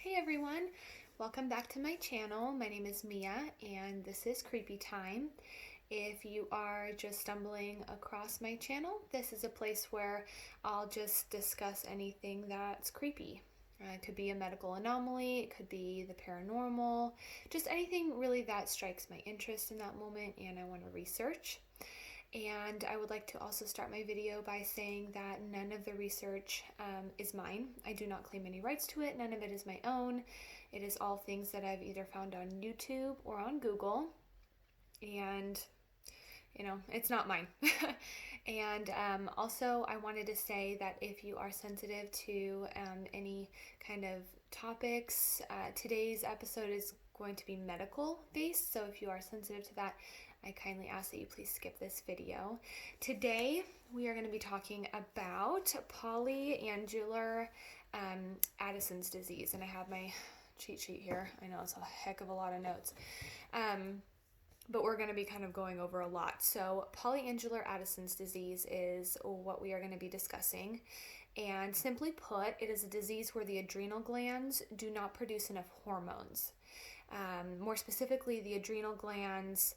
Hey everyone, welcome back to my channel. My name is Mia and this is Creepy Time. If you are just stumbling across my channel, this is a place where I'll just discuss anything that's creepy. It could be a medical anomaly, it could be the paranormal, just anything really that strikes my interest in that moment and I want to research. And I would like to also start my video by saying that none of the research is mine. I do not claim any rights to it. None of it is my own. It is all things that I've either found on YouTube or on Google. And, it's not mine. And also, I wanted to say that if you are sensitive to any kind of topics, today's episode is going to be medical based. So if you are sensitive to that, I kindly ask that you please skip this video. Today, we are going to be talking about polyglandular Addisons disease. And I have my cheat sheet here. I know it's a heck of a lot of notes. But we're going to be kind of going over a lot. So polyglandular Addisons disease is what we are going to be discussing. And simply put, it is a disease where the adrenal glands do not produce enough hormones. More specifically, the adrenal glands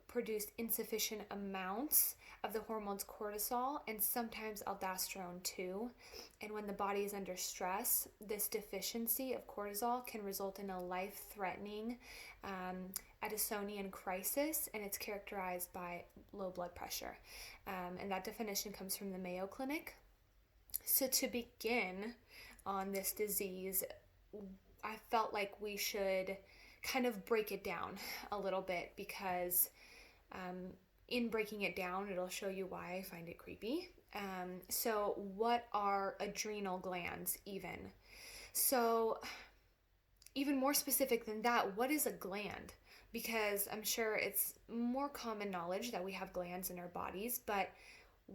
produce insufficient amounts of the hormones cortisol and sometimes aldosterone too. And when the body is under stress, this deficiency of cortisol can result in a life-threatening Addisonian crisis, and it's characterized by low blood pressure. And that definition comes from the Mayo Clinic. So to begin on this disease, I felt like we should kind of break it down a little bit because in breaking it down, it'll show you why I find it creepy. So what are adrenal glands even? So even more specific than that, what is a gland? Because I'm sure it's more common knowledge that we have glands in our bodies, but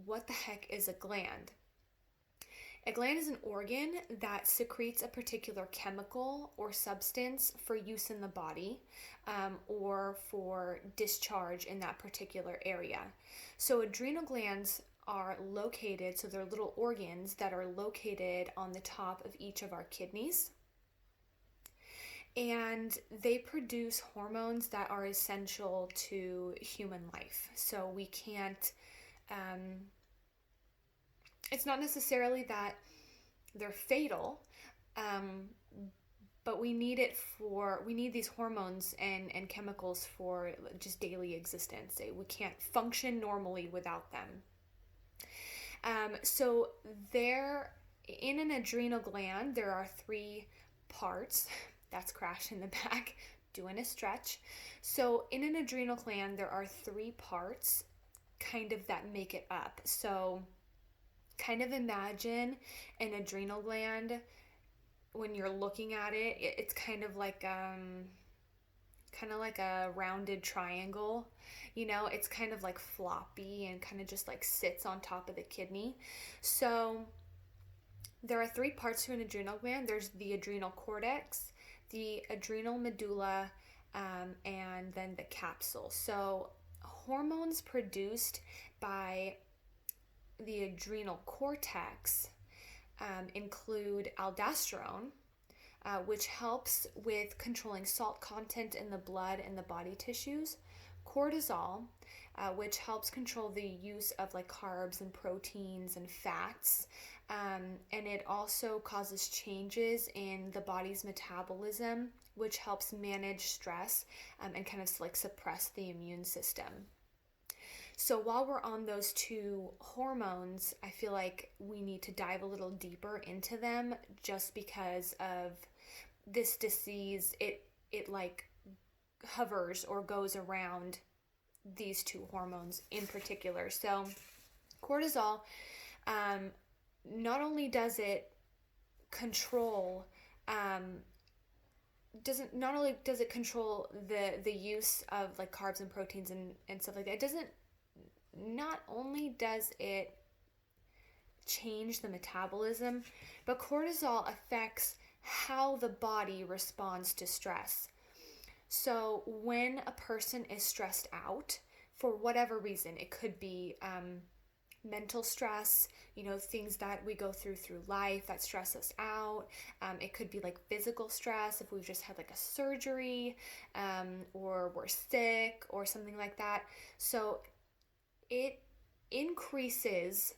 what the heck is a gland? A gland is an organ that secretes a particular chemical or substance for use in the body or for discharge in that particular area. So adrenal glands are located, so they're little organs that are located on the top of each of our kidneys. And they produce hormones that are essential to human life. So we can't... it's not necessarily that they're fatal, but we need these hormones and chemicals for just daily existence. We can't function normally without them. So in an adrenal gland, there are three parts. That's Crash in the back doing a stretch. So in an adrenal gland, there are three parts kind of that make it up. So kind of imagine an adrenal gland when you're looking at it. It's kind of like a rounded triangle. It's kind of like floppy and kind of just like sits on top of the kidney. So there are three parts to an adrenal gland. There's the adrenal cortex, the adrenal medulla, and then the capsule. So hormones produced by the adrenal cortex include aldosterone, which helps with controlling salt content in the blood and the body tissues, cortisol, which helps control the use of like carbs and proteins and fats, and it also causes changes in the body's metabolism, which helps manage stress and kind of like suppress the immune system. So while we're on those two hormones, I feel like we need to dive a little deeper into them just because of this disease. It like hovers or goes around these two hormones in particular. So cortisol, not only does it control the use of like carbs and proteins and stuff like that, not only does it change the metabolism, but cortisol affects how the body responds to stress. So when a person is stressed out, for whatever reason, it could be mental stress, things that we go through life that stress us out. It could be like physical stress if we've just had like a surgery, or we're sick or something like that. So it increases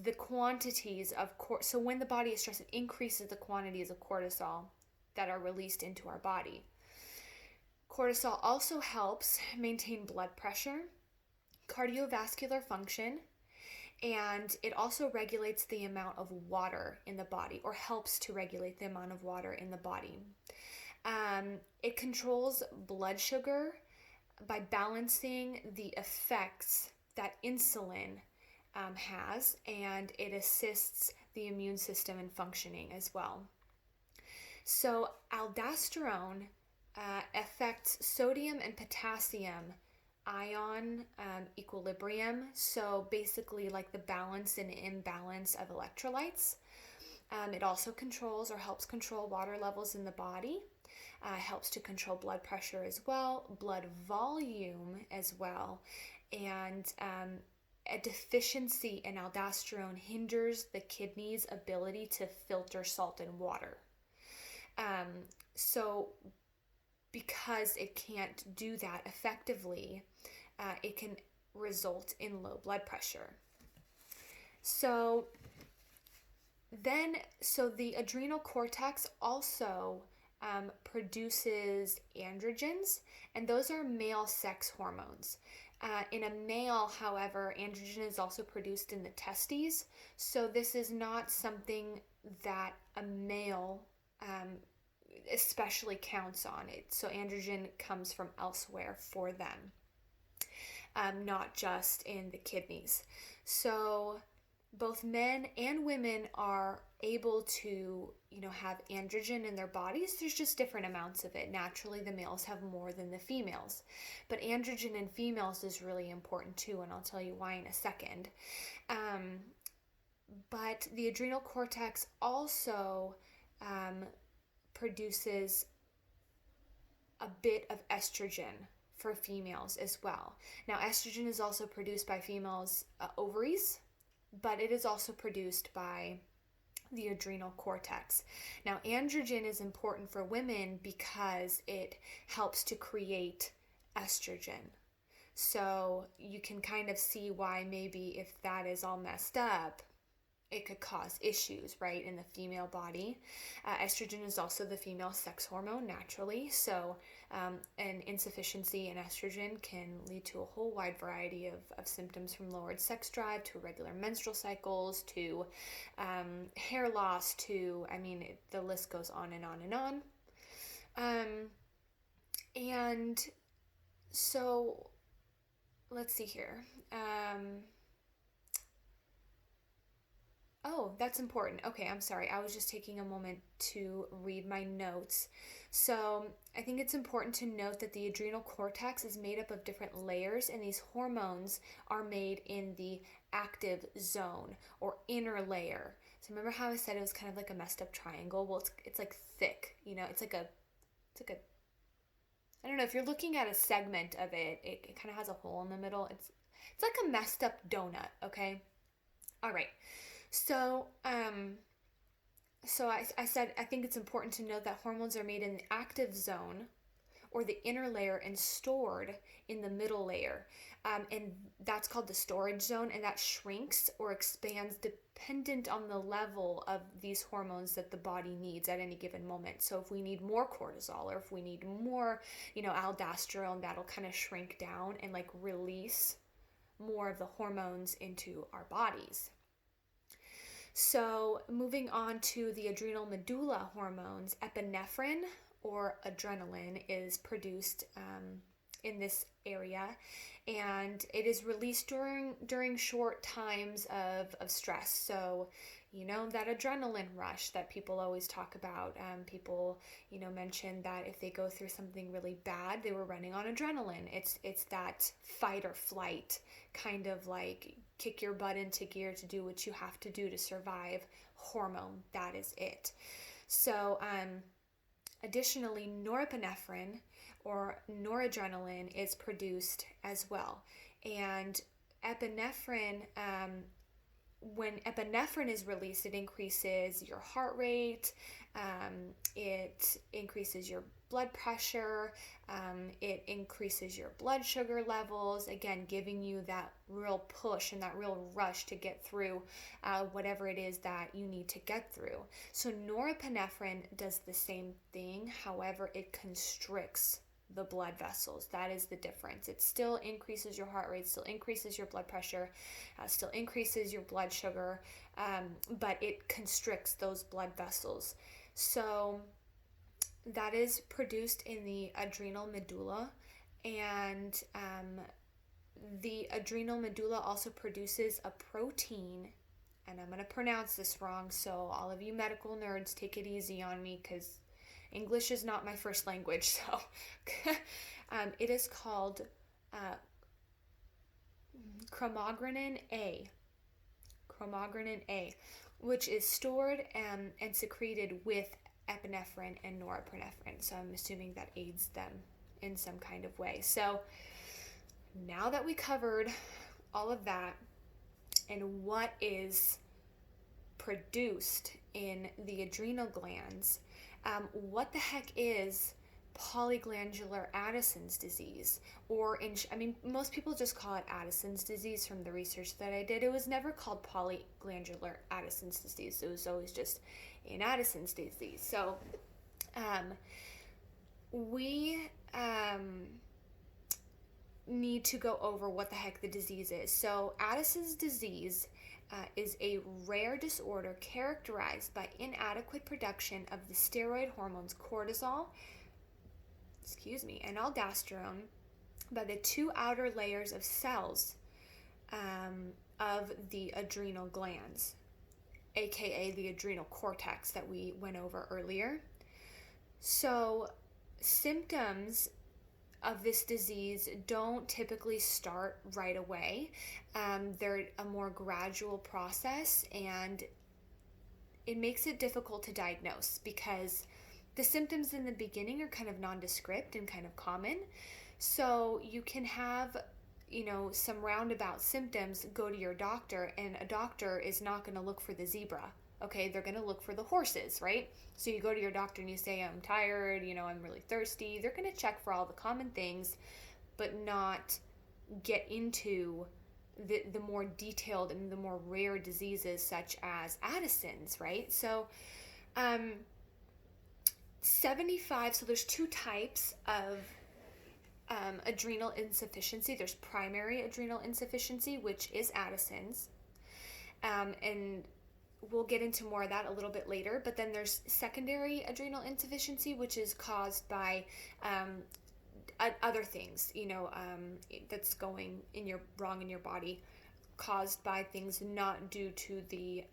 the quantities of so when the body is stressed, it increases the quantities of cortisol that are released into our body. Cortisol also helps maintain blood pressure, cardiovascular function, and it also regulates the amount of water in the body, or helps to regulate the amount of water in the body. It controls blood sugar by balancing the effects that insulin has, and it assists the immune system in functioning as well. So aldosterone affects sodium and potassium ion equilibrium, so basically like the balance and imbalance of electrolytes. It also controls or helps control water levels in the body, helps to control blood pressure as well, blood volume as well, and a deficiency in aldosterone hinders the kidney's ability to filter salt and water. So because it can't do that effectively, it can result in low blood pressure. So the adrenal cortex also produces androgens, and those are male sex hormones. In a male, however, androgen is also produced in the testes, so this is not something that a male especially counts on. It. So androgen comes from elsewhere for them, not just in the kidneys. So both men and women are able to, have androgen in their bodies. There's just different amounts of it. Naturally, the males have more than the females. But androgen in females is really important too, and I'll tell you why in a second. But the adrenal cortex also produces a bit of estrogen for females as well. Now, estrogen is also produced by females' ovaries, but it is also produced by the adrenal cortex. Now, androgen is important for women because it helps to create estrogen. So you can kind of see why maybe if that is all messed up, it could cause issues, right, in the female body. Estrogen is also the female sex hormone naturally, so an insufficiency in estrogen can lead to a whole wide variety of symptoms, from lowered sex drive to irregular menstrual cycles to hair loss to, the list goes on and on and on. And so let's see here. Oh, that's important. Okay, I'm sorry. I was just taking a moment to read my notes. So I think it's important to note that the adrenal cortex is made up of different layers, and these hormones are made in the active zone or inner layer. So remember how I said it was kind of like a messed up triangle? Well, it's like thick, it's like a, I don't know, if you're looking at a segment of it, it kind of has a hole in the middle. It's like a messed up donut, okay? All right. So, I said I think it's important to note that hormones are made in the active zone or the inner layer and stored in the middle layer. And that's called the storage zone, and that shrinks or expands dependent on the level of these hormones that the body needs at any given moment. So if we need more cortisol, or if we need more, aldosterone, that'll kind of shrink down and like release more of the hormones into our bodies. So moving on to the adrenal medulla hormones, epinephrine or adrenaline is produced in this area, and it is released during short times of stress. So that adrenaline rush that people always talk about. People mention that if they go through something really bad, they were running on adrenaline. It's that fight or flight, kind of like kick your butt into gear to do what you have to do to survive hormone. That is it. So additionally, norepinephrine or noradrenaline is produced as well. And epinephrine, when epinephrine is released, it increases your heart rate, it increases your blood pressure, it increases your blood sugar levels, again, giving you that real push and that real rush to get through whatever it is that you need to get through. So norepinephrine does the same thing, however, it constricts the blood vessels. That is the difference. It still increases your heart rate, still increases your blood pressure, still increases your blood sugar, but it constricts those blood vessels. So that is produced in the adrenal medulla, and the adrenal medulla also produces a protein, and I'm going to pronounce this wrong, so all of you medical nerds, take it easy on me because English is not my first language, so it is called chromogranin A, which is stored and secreted with epinephrine and norepinephrine. So I'm assuming that aids them in some kind of way. So now that we covered all of that and what is produced in the adrenal glands, what the heck is polyglandular Addisons disease? Or most people just call it Addisons disease from the research that I did. It was never called polyglandular Addisons disease. It was always just an Addisons disease. So we need to go over what the heck the disease is. So Addison's disease is a rare disorder characterized by inadequate production of the steroid hormones cortisol, and aldosterone by the two outer layers of cells of the adrenal glands, aka the adrenal cortex that we went over earlier. So symptoms of this disease don't typically start right away. They're a more gradual process, and it makes it difficult to diagnose because the symptoms in the beginning are kind of nondescript and kind of common. So you can have, some roundabout symptoms, go to your doctor, and a doctor is not going to look for the zebra. Okay, they're going to look for the horses, right? So you go to your doctor and you say, I'm tired, I'm really thirsty. They're going to check for all the common things, but not get into the more detailed and the more rare diseases such as Addison's, right? So 75, so there's two types of adrenal insufficiency. There's primary adrenal insufficiency, which is Addison's, and we'll get into more of that a little bit later. But then there's secondary adrenal insufficiency, which is caused by other things, that's going wrong in your body, caused by things not due to the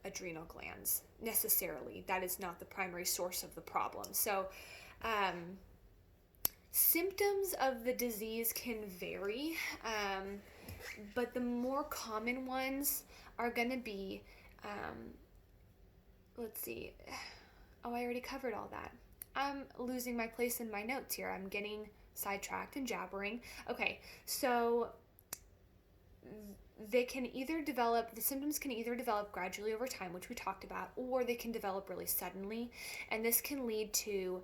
adrenal glands necessarily. That is not the primary source of the problem. So symptoms of the disease can vary, but the more common ones are going to be, let's see. Oh, I already covered all that. I'm losing my place in my notes here. I'm getting sidetracked and jabbering. Okay, so the symptoms can either develop gradually over time, which we talked about, or they can develop really suddenly, and this can lead to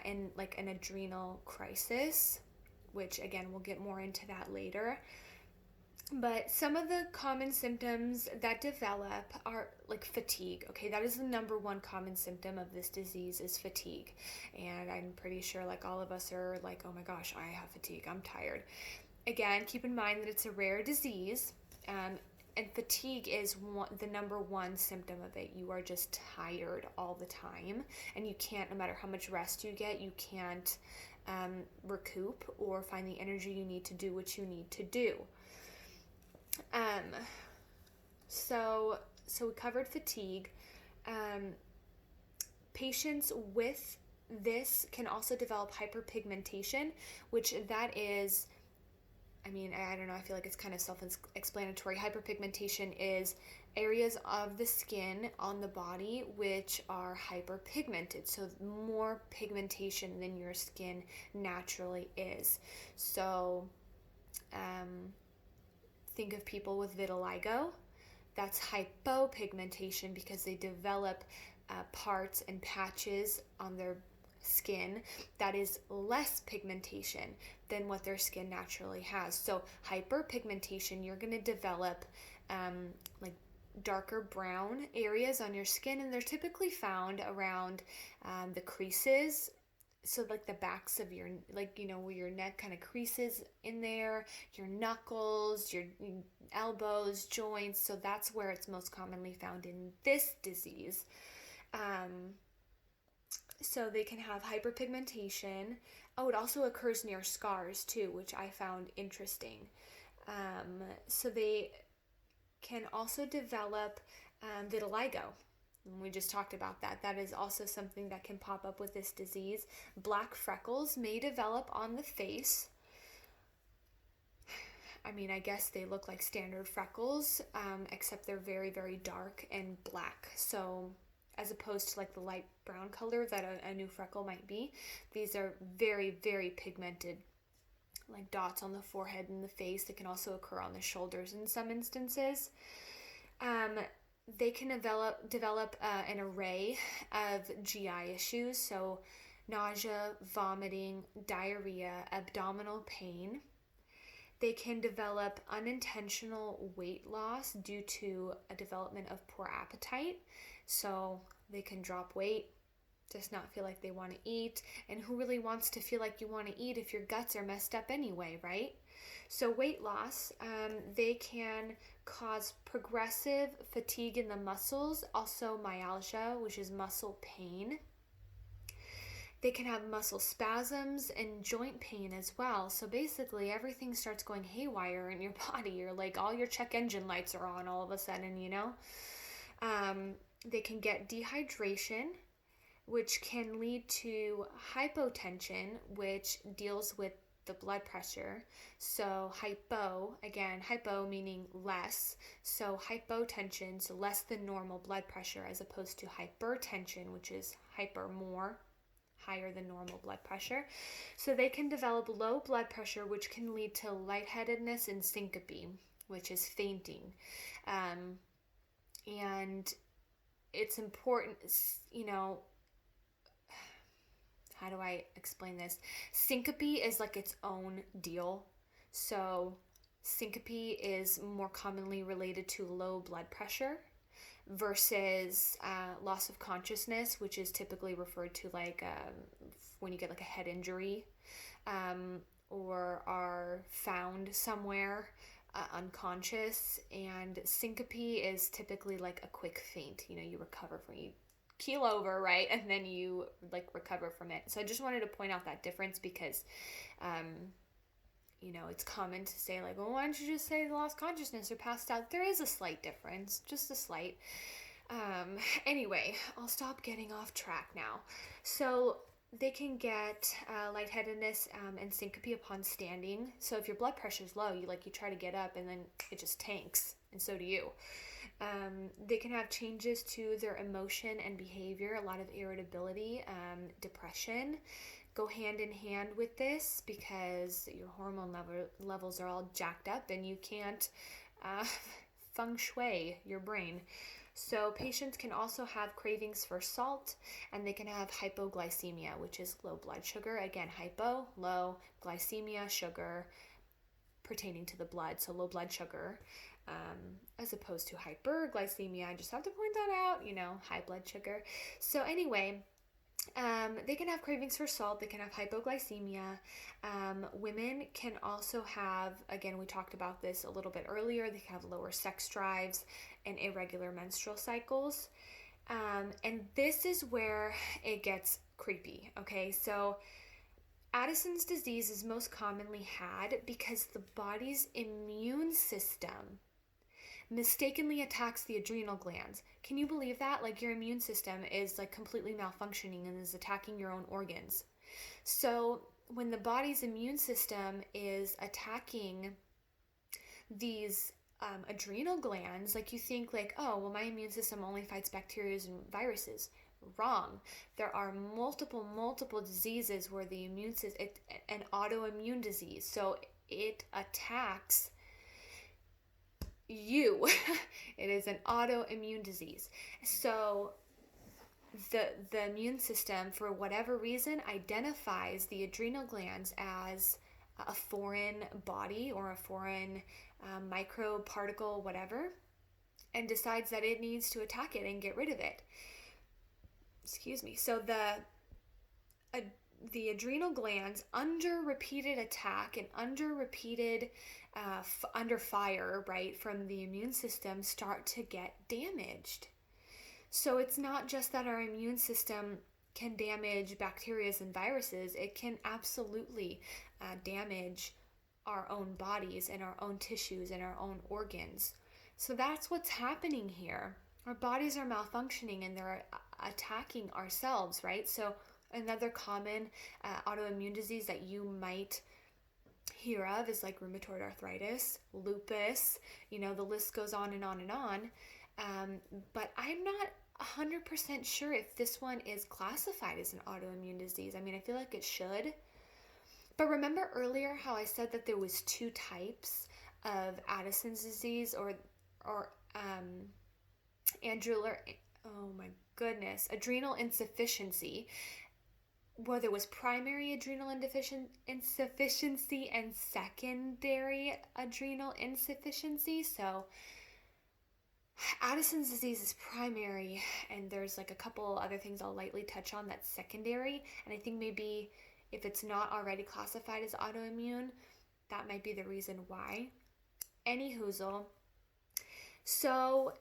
an adrenal crisis, which again, we'll get more into that later. But some of the common symptoms that develop are like fatigue. Okay, that is the number one common symptom of this disease is fatigue. And I'm pretty sure like all of us are like, oh my gosh, I have fatigue, I'm tired. Again, keep in mind that it's a rare disease, and fatigue is the number one symptom of it. You are just tired all the time, and you can't, no matter how much rest you get, you can't recoup or find the energy you need to do what you need to do. So we covered fatigue. Patients with this can also develop hyperpigmentation, which that is, I don't know, I feel like it's kind of self-explanatory. Hyperpigmentation is areas of the skin on the body which are hyperpigmented, so more pigmentation than your skin naturally is. So think of people with vitiligo. That's hypopigmentation because they develop parts and patches on their skin that is less pigmentation than what their skin naturally has. So hyperpigmentation, you're going to develop like darker brown areas on your skin, and they're typically found around the creases, so like the backs of your, like, you know, where your neck kind of creases in there, your knuckles, your elbows, joints. So that's where it's most commonly found in this disease. So they can have hyperpigmentation. Oh, it also occurs near scars too, which I found interesting. So they can also develop vitiligo. And we just talked about that. That is also something that can pop up with this disease. Black freckles may develop on the face. I mean, I guess they look like standard freckles, except they're very, very dark and black. So as opposed to like the light brown color that a new freckle might be, these are very, very pigmented, like dots on the forehead and the face. They can also occur on the shoulders in some instances. They can develop an array of GI issues, so nausea, vomiting, diarrhea, abdominal pain. They can develop unintentional weight loss due to a development of poor appetite, so they can drop weight, just not feel like they want to eat. And who really wants to feel like you want to eat if your guts are messed up anyway, right? So weight loss, they can cause progressive fatigue in the muscles, also myalgia, which is muscle pain. They can have muscle spasms and joint pain as well. So basically everything starts going haywire in your body, or like all your check engine lights are on all of a sudden, you know? They can get dehydration, which can lead to hypotension, which deals with the blood pressure. So hypo, again, hypo meaning less. So hypotension, so less than normal blood pressure, as opposed to hypertension, which is hyper, more, higher than normal blood pressure. So they can develop low blood pressure, which can lead to lightheadedness and syncope, which is fainting. And it's important, you know, how do I explain this? Syncope is like its own deal. So syncope is more commonly related to low blood pressure versus loss of consciousness, which is typically referred to like when you get like a head injury or are found somewhere unconscious. And syncope is typically like a quick faint. You know, you recover from, you keel over, right? And then you like recover from it. So I just wanted to point out that difference because, you know, it's common to say like, well, why don't you just say lost consciousness or passed out? There is a slight difference, just a slight. Anyway, I'll stop getting off track now. So they can get lightheadedness and syncope upon standing. So if your blood pressure is low, you try to get up and then it just tanks, and so do you. They can have changes to their emotion and behavior, a lot of irritability, depression go hand in hand with this because your hormone levels are all jacked up and you can't feng shui your brain. So patients can also have cravings for salt, and they can have hypoglycemia, which is low blood sugar. Again, hypo, low, glycemia, sugar pertaining to the blood, so low blood sugar. As opposed to hyperglycemia, I just have to point that out, you know, high blood sugar. So anyway, they can have cravings for salt, they can have hypoglycemia. Women can also have, again, we talked about this a little bit earlier, they can have lower sex drives and irregular menstrual cycles. And this is where it gets creepy, okay? So Addison's disease is most commonly had because the body's immune system mistakenly attacks the adrenal glands. Can you believe that? Like, your immune system is like completely malfunctioning and is attacking your own organs. So when the body's immune system is attacking these adrenal glands, like, you think like, oh, well, my immune system only fights bacteria and viruses. Wrong. There are multiple diseases where the immune system, an autoimmune disease, so it attacks you. It is an autoimmune disease. So the immune system, for whatever reason, identifies the adrenal glands as a foreign body or a foreign microparticle, whatever, and decides that it needs to attack it and get rid of it. Excuse me. So the adrenal glands, under repeated attack and under repeated under fire, right, from the immune system, start to get damaged. So it's not just that our immune system can damage bacteria and viruses, it can absolutely damage our own bodies and our own tissues and our own organs. So that's what's happening here. Our bodies are malfunctioning and they're attacking ourselves, right? So another common autoimmune disease that you might hear of is like rheumatoid arthritis, lupus, the list goes on and on and on. But I'm not 100% sure if this one is classified as an autoimmune disease. I mean, I feel like it should. But remember earlier how I said that there was two types of Addison's disease or adrenal insufficiency, where there was primary adrenal insufficiency and secondary adrenal insufficiency. So Addison's disease is primary, and there's like a couple other things I'll lightly touch on that's secondary. And I think maybe if it's not already classified as autoimmune, that might be the reason why. Any hoozle. So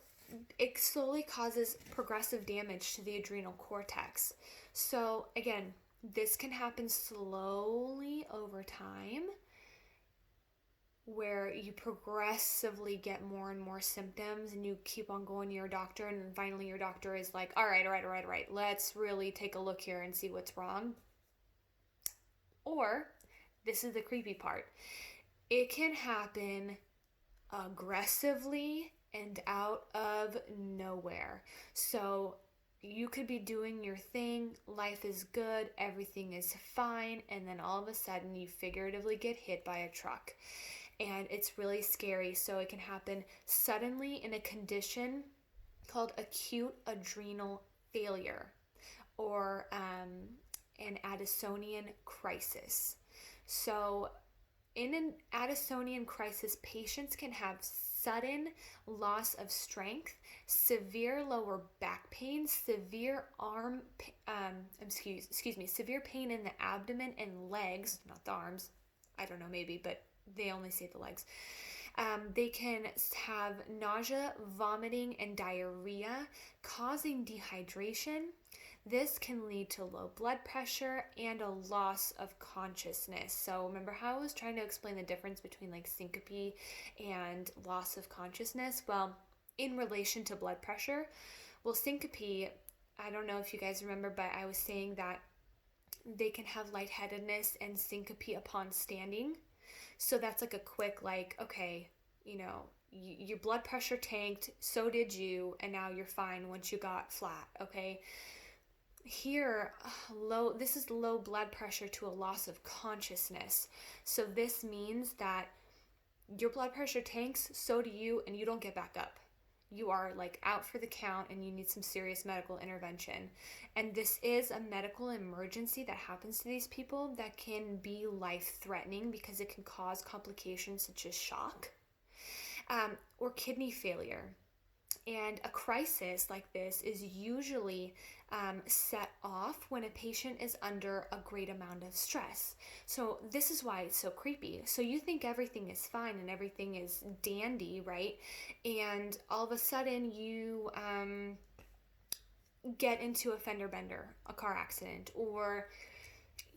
it slowly causes progressive damage to the adrenal cortex. So again, this can happen slowly over time, where you progressively get more and more symptoms and you keep on going to your doctor, and then finally your doctor is like, all right, let's really take a look here and see what's wrong. Or, this is the creepy part, it can happen aggressively and out of nowhere. So you could be doing your thing, life is good, everything is fine, and then all of a sudden you figuratively get hit by a truck. And it's really scary. So it can happen suddenly in a condition called acute adrenal failure, or an Addisonian crisis. So in an Addisonian crisis, patients can have sudden loss of strength, severe lower back pain, severe severe pain in the abdomen and legs, not the arms. I don't know, maybe, but they only say the legs. They can have nausea, vomiting, and diarrhea, causing dehydration. This can lead to low blood pressure and a loss of consciousness. So remember how I was trying to explain the difference between like syncope and loss of consciousness? Well, in relation to blood pressure, syncope, I don't know if you guys remember, but I was saying that they can have lightheadedness and syncope upon standing. So that's like a quick, like, okay, your blood pressure tanked, so did you, and now you're fine once you got flat, okay? Here, this is low blood pressure to a loss of consciousness. So this means that your blood pressure tanks, so do you, and you don't get back up. You are like out for the count and you need some serious medical intervention. And this is a medical emergency that happens to these people that can be life-threatening because it can cause complications such as shock or kidney failure. And a crisis like this is usually set off when a patient is under a great amount of stress. So this is why it's so creepy. So you think everything is fine and everything is dandy, right? And all of a sudden you get into a fender bender, a car accident, or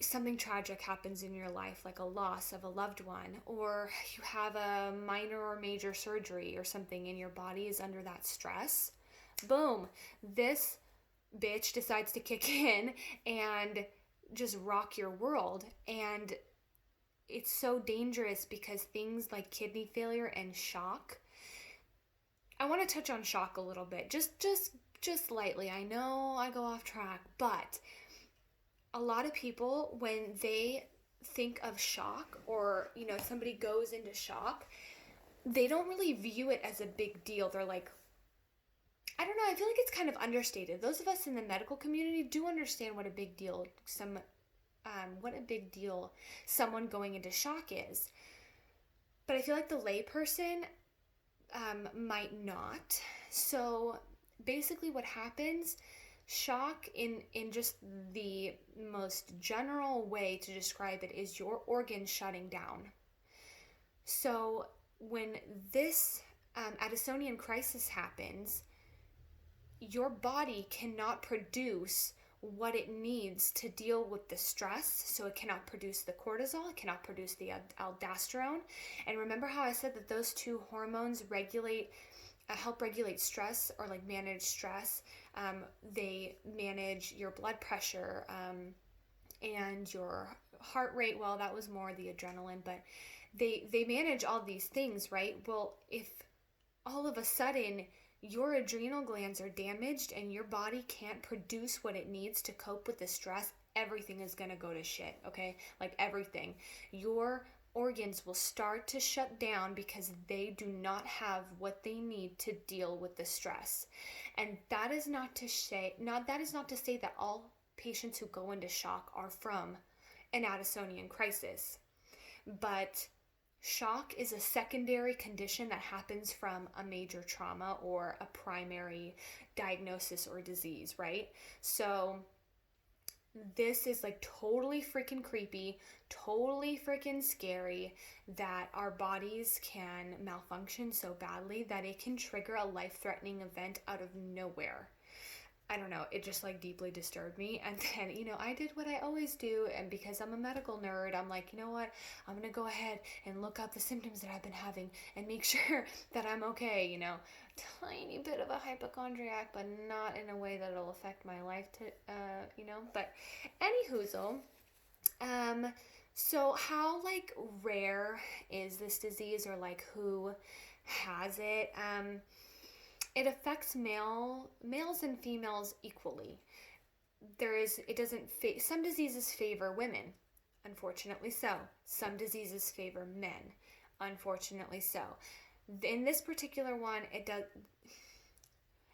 something tragic happens in your life, like a loss of a loved one, or you have a minor or major surgery or something and your body is under that stress. Boom, this bitch decides to kick in and just rock your world. And it's so dangerous because things like kidney failure and shock, I want to touch on shock a little bit, just lightly. I know I go off track, but a lot of people, when they think of shock, or somebody goes into shock, they don't really view it as a big deal. They're like, I don't know, I feel like it's kind of understated. Those of us in the medical community do understand what a big deal someone going into shock is. But I feel like the layperson might not. So basically what happens, shock in just the most general way to describe it is your organs shutting down. So when this Addisonian crisis happens, your body cannot produce what it needs to deal with the stress. So it cannot produce the cortisol, it cannot produce the aldosterone. And remember how I said that those two hormones help regulate stress, or like manage stress. They manage your blood pressure and your heart rate. Well, that was more the adrenaline, but they manage all these things, right? Well, if all of a sudden your adrenal glands are damaged and your body can't produce what it needs to cope with the stress, everything is going to go to shit, okay? Like everything. Your organs will start to shut down because they do not have what they need to deal with the stress. And that is not to say that all patients who go into shock are from an Addisonian crisis. But shock is a secondary condition that happens from a major trauma or a primary diagnosis or disease, right? So this is like totally freaking creepy, totally freaking scary, that our bodies can malfunction so badly that it can trigger a life-threatening event out of nowhere. I don't know, it just like deeply disturbed me. And then, I did what I always do, and because I'm a medical nerd, I'm like, you know what, I'm gonna go ahead and look up the symptoms that I've been having and make sure that I'm okay, tiny bit of a hypochondriac, but not in a way that it'll affect my life but anywhoozle, so how like rare is this disease, or like who has it? It affects males and females equally. Some diseases favor women, unfortunately so. Some diseases favor men, unfortunately so. In this particular one,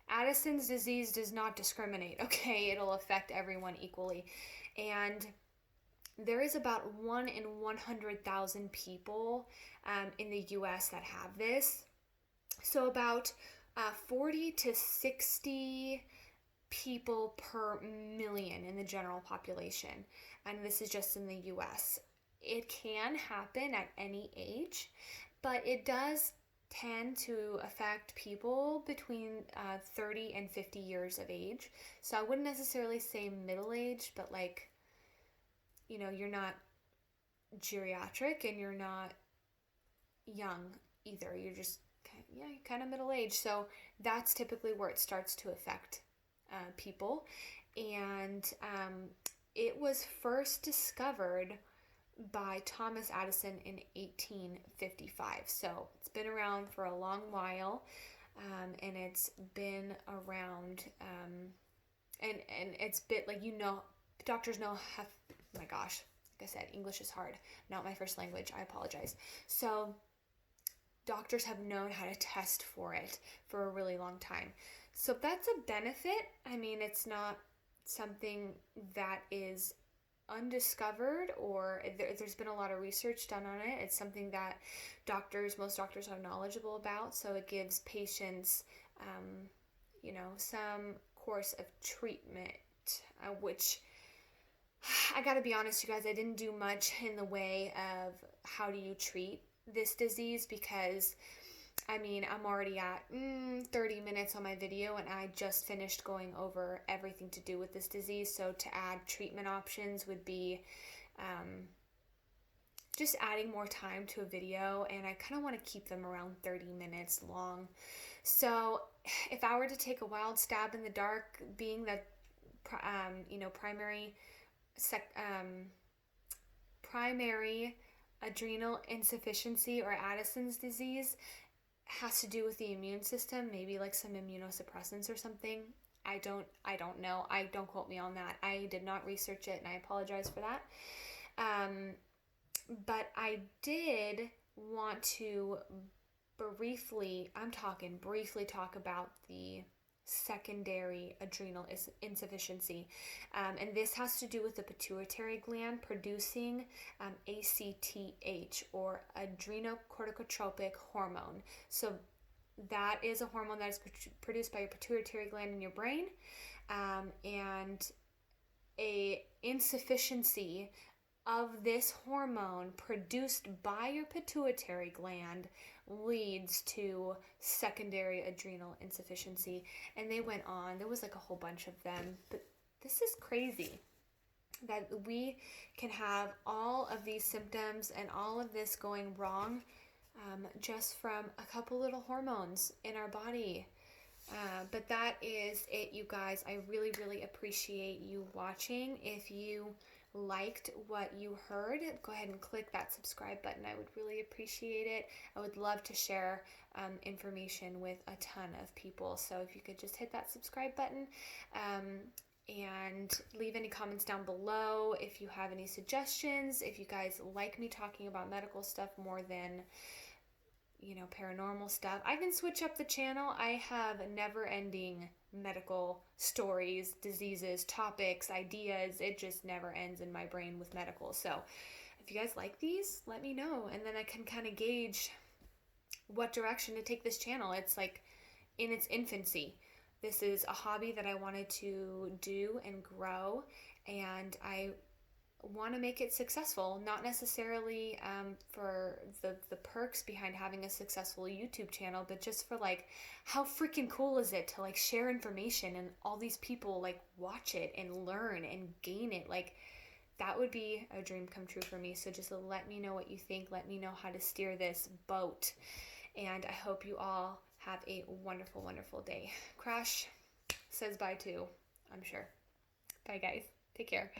Addison's disease does not discriminate, okay? It'll affect everyone equally. And there is about 1 in 100,000 people in the US that have this. So about 40 to 60 people per million in the general population, and this is just in the US. It can happen at any age, but it does tend to affect people between 30 and 50 years of age. So I wouldn't necessarily say middle age, but like, you're not geriatric and you're not young either. You're just kind of middle age. So that's typically where it starts to affect people. And it was first discovered by Thomas Addison in 1855. So it's been around for a long while, and it's been around, and it's been like, doctors know how, oh my gosh, like I said, English is hard, not my first language, I apologize. So doctors have known how to test for it for a really long time. So that's a benefit. I mean, it's not something that is undiscovered, or there's been a lot of research done on it. It's something that most doctors are knowledgeable about. So it gives patients, some course of treatment, which I gotta be honest, you guys, I didn't do much in the way of how do you treat this disease, because I'm already at 30 minutes on my video, and I just finished going over everything to do with this disease. So to add treatment options would be just adding more time to a video, and I kind of want to keep them around 30 minutes long. So if I were to take a wild stab in the dark, being that primary adrenal insufficiency, or Addison's disease, has to do with the immune system, maybe like some immunosuppressants or something. I don't know. Don't quote me on that. I did not research it, and I apologize for that. But I did want to I'm talking briefly talk about the secondary adrenal insufficiency. And this has to do with the pituitary gland producing ACTH, or adrenocorticotropic hormone. So that is a hormone that is produced by your pituitary gland in your brain, and a insufficiency of this hormone produced by your pituitary gland leads to secondary adrenal insufficiency. And they went on, there was like a whole bunch of them, but this is crazy that we can have all of these symptoms and all of this going wrong just from a couple little hormones in our body. But that is it, you guys. I really, really appreciate you watching. If you liked what you heard, go ahead and click that subscribe button. I would really appreciate it. I would love to share information with a ton of people. So if you could just hit that subscribe button and leave any comments down below. If you have any suggestions, if you guys like me talking about medical stuff more than paranormal stuff, I can switch up the channel. I have never-ending medical stories, diseases, topics, ideas. It just never ends in my brain with medical. So if you guys like these, let me know, and then I can kind of gauge what direction to take this channel. It's like in its infancy. This is a hobby that I wanted to do and grow, and I want to make it successful, not necessarily for the perks behind having a successful YouTube channel, but just for like, how freaking cool is it to like share information and all these people like watch it and learn and gain it. Like, that would be a dream come true for me. So just let me know what you think. Let me know how to steer this boat. And I hope you all have a wonderful, wonderful day. Crash says bye too, I'm sure. Bye guys. Take care.